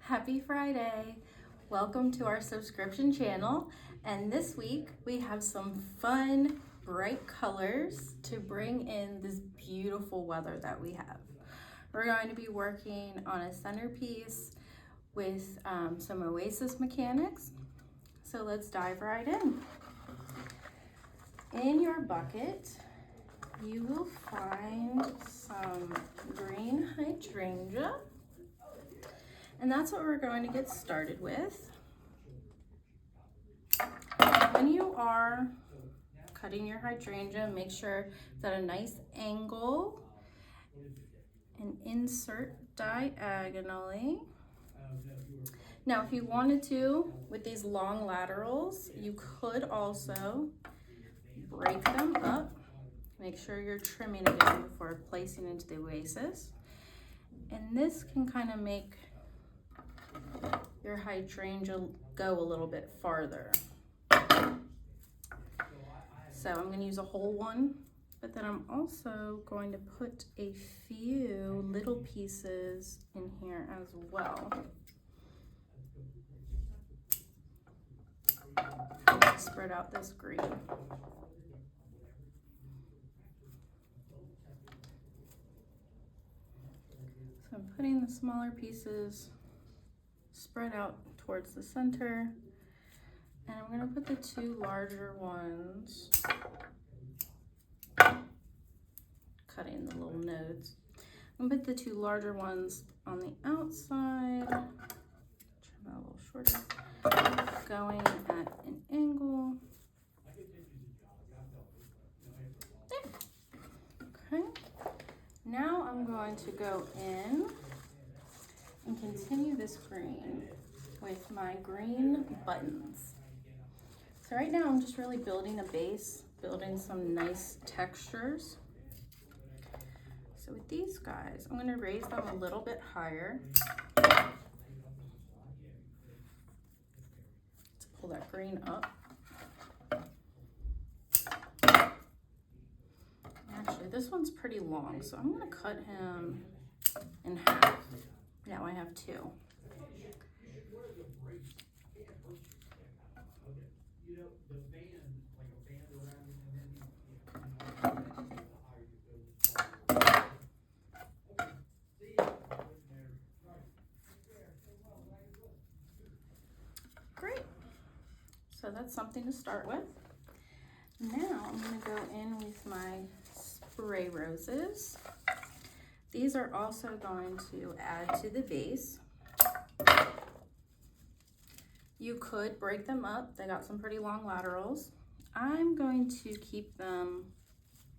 Happy Friday! Welcome to our subscription channel, and this week we have some fun, bright colors to bring in this beautiful weather that we have. We're going to be working on a centerpiece with some Oasis mechanics, so let's dive right in. In your bucket, you will find some green hydrangea. And that's what we're going to get started with. When you are cutting your hydrangea, make sure it's at a nice angle and insert diagonally. Now, if you wanted to, with these long laterals, you could also break them up. Make sure you're trimming again before placing into the Oasis. And this can kind of make your hydrangea go a little bit farther. So I'm going to use a whole one, but then I'm also going to put a few little pieces in here as well. Spread out this green. So I'm putting the smaller pieces spread out towards the center, and I'm going to put the two larger ones, cutting the little nodes. I'm going to put the two larger ones on the outside, trim that a little shorter, going at an angle. Okay, now I'm going to go in and continue this green with my green buttons. So right now I'm just really building a base, building some nice textures. So with these guys, I'm going to raise them a little bit higher to pull that green up. Actually, this one's pretty long, so I'm going to cut him in half. Now I have two. Great. So that's something to start with. Now I'm going to go in with my spray roses. These are also going to add to the base. You could break them up. They got some pretty long laterals. I'm going to keep them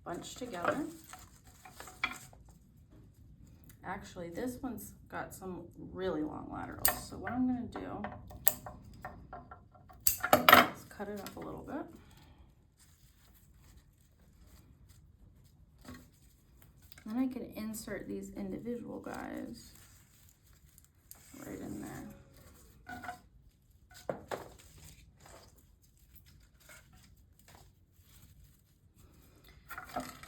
bunched together. Actually, this one's got some really long laterals. So what I'm going to do is cut it up a little bit. Then I can insert these individual guys right in there.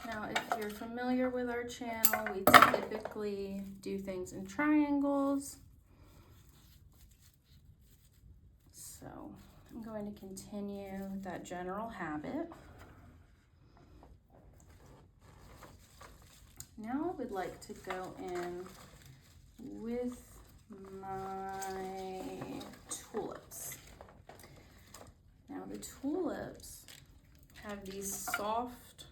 Now, if you're familiar with our channel, we typically do things in triangles. So I'm going to continue that general habit. Now I would like to go in with my tulips. Now the tulips have these soft,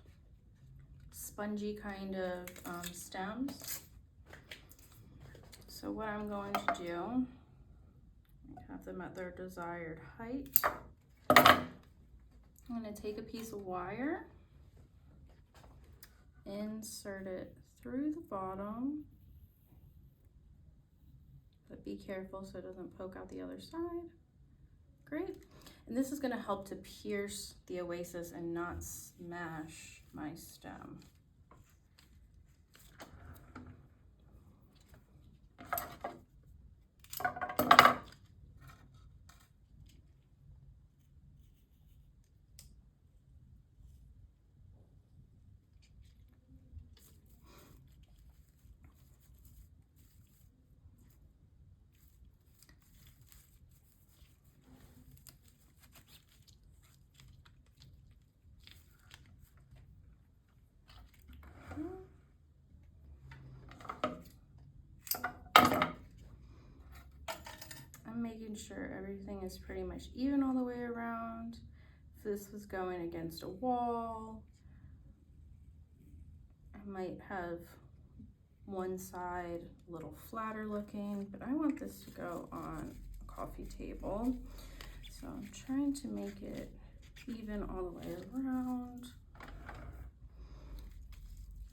spongy kind of stems. So what I'm going to do, have them at their desired height. I'm going to take a piece of wire, insert it through the bottom, but be careful so it doesn't poke out the other side. Great. And this is going to help to pierce the Oasis and not smash my stem. I'm making sure everything is pretty much even all the way around. If this was going against a wall, I might have one side a little flatter looking, but I want this to go on a coffee table. So I'm trying to make it even all the way around.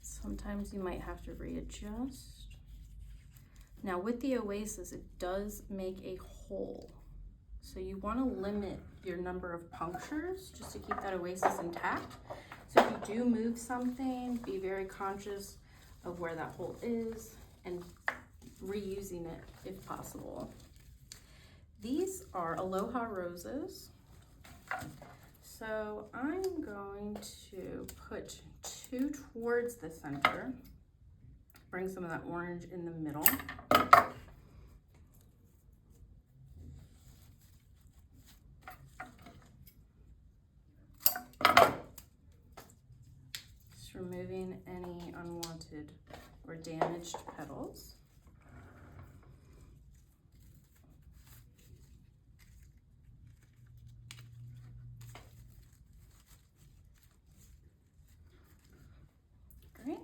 Sometimes you might have to readjust. Now with the Oasis, it does make a hole. So you want to limit your number of punctures just to keep that Oasis intact. So if you do move something, be very conscious of where that hole is and reusing it if possible. These are Aloha roses. So I'm going to put 2 towards the center, bring some of that orange in the middle. Just removing any unwanted or damaged petals. Great.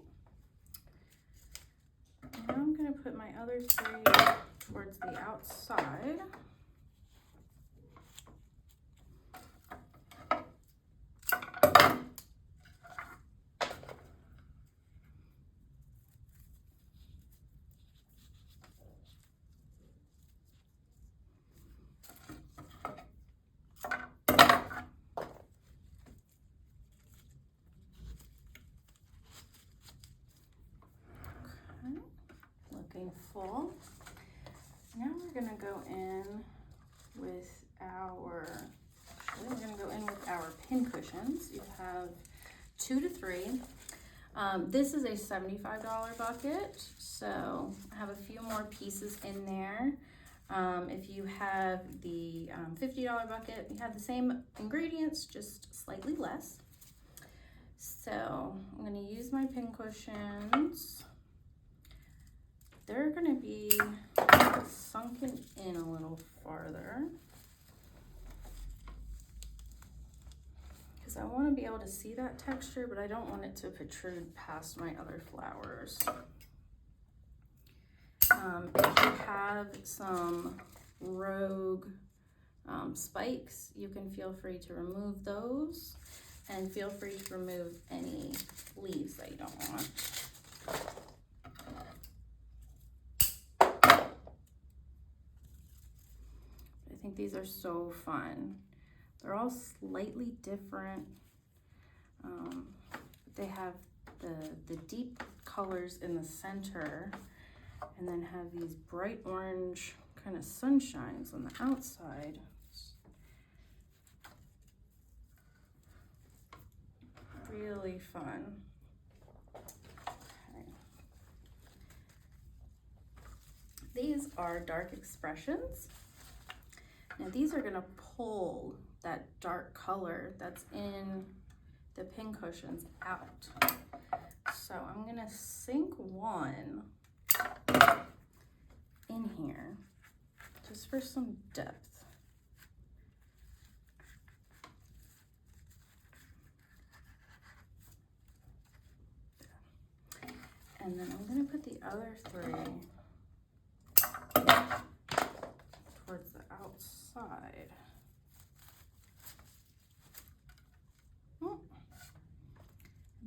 Now I'm going to put my other 3 towards the outside. Looking full. Now we're going to go in with our pincushions. You have 2 to 3. This is a $75 bucket, so I have a few more pieces in there. If you have the $50 bucket, you have the same ingredients, just slightly less. So I'm going to use my pincushions. They're going to be sunken in a little farther because I want to be able to see that texture, but I don't want it to protrude past my other flowers. If you have some rogue spikes, you can feel free to remove those, and feel free to remove any leaves that you don't want. I think these are so fun. They're all slightly different. They have the deep colors in the center, and then have these bright orange kind of sunshines on the outside. Really fun. Okay. These are dark Xpressions. Now these are gonna pull that dark color that's in the pincushions out. So I'm gonna sink one in here just for some depth. And then I'm gonna put the other 3 towards the outside.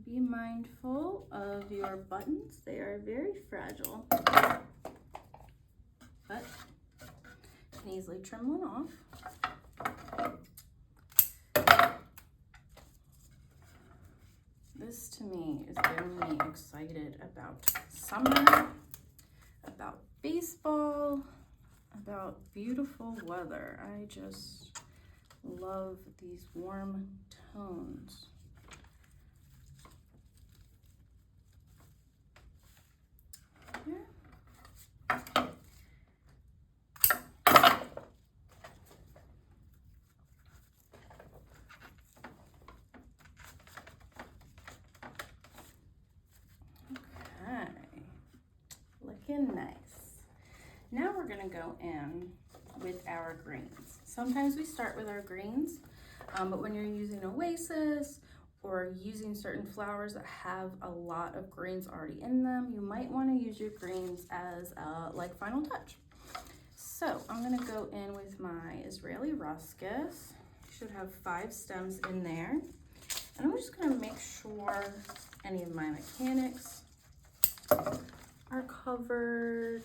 Be mindful of your buttons. They are very fragile, but you can easily trim one off. This to me is getting me excited about summer, about baseball, about beautiful weather. I just love these warm tones. Here. Okay, looking nice. Now we're gonna go in with our greens. Sometimes we start with our greens, but when you're using Oasis or using certain flowers that have a lot of greens already in them, you might want to use your greens as like final touch. So I'm going to go in with my Israeli Ruscus. Should have 5 stems in there. And I'm just going to make sure any of my mechanics are covered.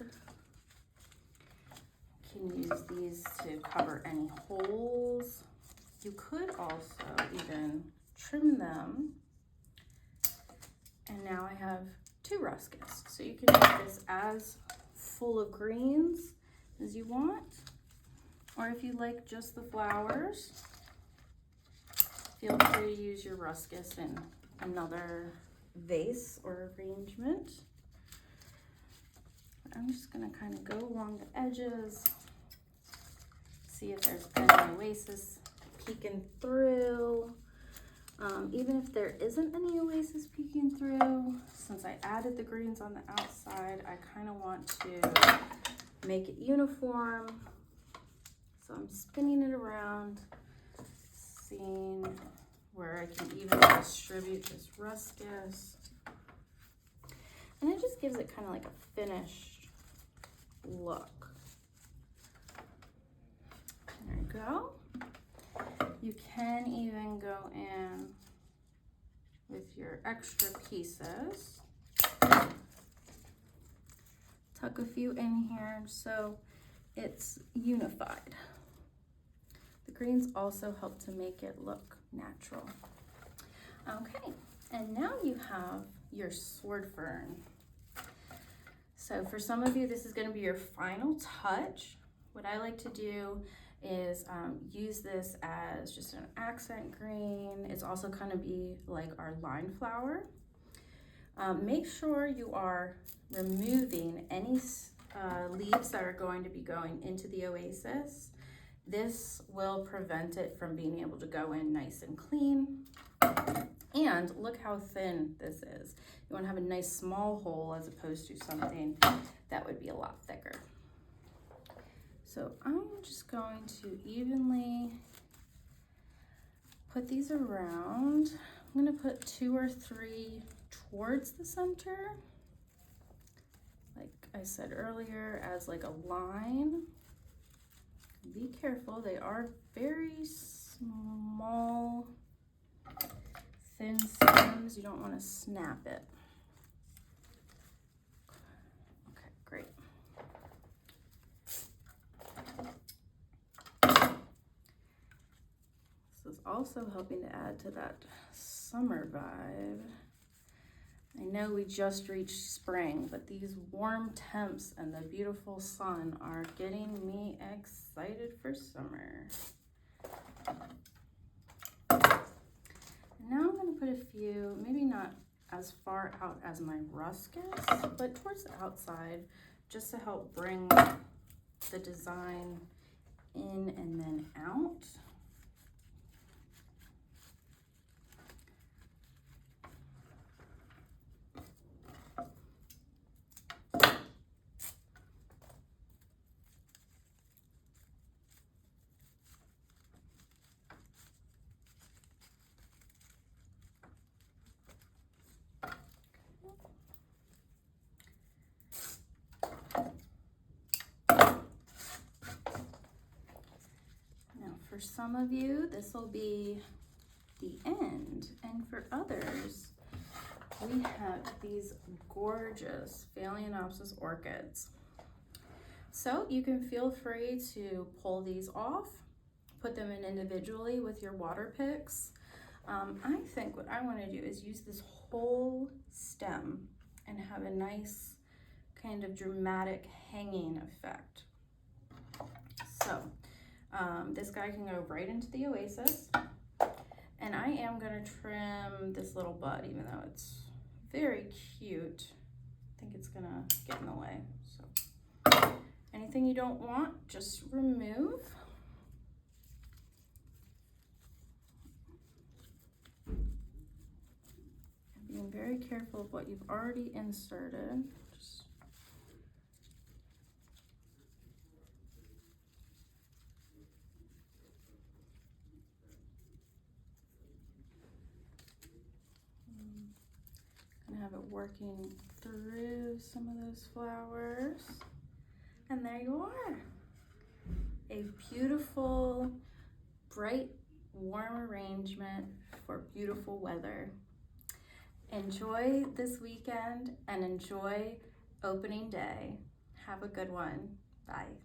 You can use these to cover any holes. You could also even trim them. And now I have 2 Ruscus. So you can make this as full of greens as you want. Or if you like just the flowers, feel free to use your Ruscus in another vase or arrangement. I'm just gonna kind of go along the edges, see if there's any Oasis peeking through. Even if there isn't any Oasis peeking through, since I added the greens on the outside, I kind of want to make it uniform. So I'm spinning it around, seeing where I can even distribute this Ruscus. And it just gives it kind of like a finished look. There you go. You can even go in with your extra pieces. Tuck a few in here so it's unified. The greens also help to make it look natural. Okay, and now you have your sword fern. So for some of you, this is going to be your final touch. What I like to do is use this as just an accent green. It's also kind of be like our line flower. Make sure you are removing any leaves that are going to be going into the Oasis. This will prevent it from being able to go in nice and clean. And look how thin this is. You want to have a nice small hole as opposed to something that would be a lot thicker. So I'm just going to evenly put these around. I'm going to put 2 or 3 towards the center, like I said earlier, as like a line. Be careful, they are very small, thin stems. You don't want to snap it. Okay, great. This is also helping to add to that summer vibe. I know we just reached spring, but these warm temps and the beautiful sun are getting me excited for summer. And now I'm going to put a few, maybe not as far out as my Ruscus, but towards the outside, just to help bring the design in and then out. For some of you, this will be the end, and for others, we have these gorgeous Phalaenopsis orchids. So you can feel free to pull these off, put them in individually with your water picks. I think what I want to do is use this whole stem and have a nice kind of dramatic hanging effect. So this guy can go right into the Oasis, and I am going to trim this little bud, even though it's very cute. I think it's going to get in the way. So anything you don't want, just remove. And being very careful of what you've already inserted. And have it working through some of those flowers. And there you are. A beautiful, bright, warm arrangement for beautiful weather. Enjoy this weekend and enjoy opening day. Have a good one. Bye.